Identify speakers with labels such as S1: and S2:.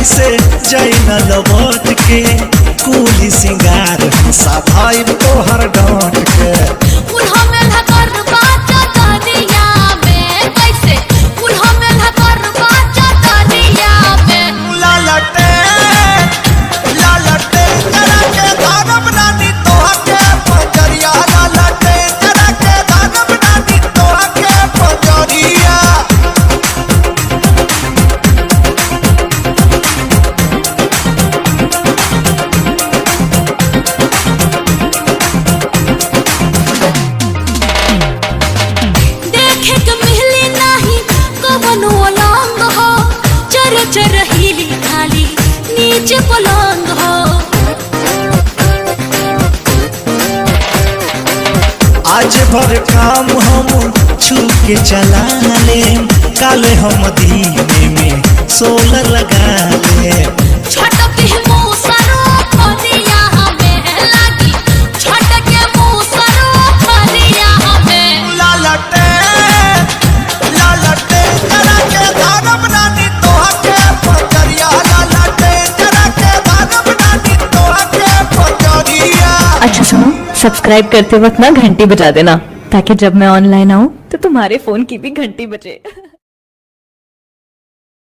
S1: ऐसे जैन लौट के कुली सिंगार सा भाई तोहर डांट के
S2: उल्हा में धकर बाजा दरिया में कैसे उल्हा में धकर बाजा दरिया में
S1: लालटे जरा के धारम रानी तोहा के पंजरिया लालटे जरा के धारम रानी तोहा के पंजरिया
S2: देखे के मिली नहीं कवनो अलंग हो चर चर हिली खाली नीचे पलंग हो
S1: आज भर काम हम छू के चला ले काले हम दीने में सोलर लगा ले
S2: छटक के मुंह सरो खरिया हमें लागी छटक के मुंह सरो खरिया हमें
S1: लालटे जरा के धारम रानी तोहा के पंजरिया लालटे जरा के धारम रानी तोहा के पंजरिया।
S3: अच्छा सुनो, सब्सक्राइब करते वक्त ना घंटी बजा देना ताकि जब मैं ऑनलाइन आऊँ तो तुम्हारे फोन की भी घंटी बजे।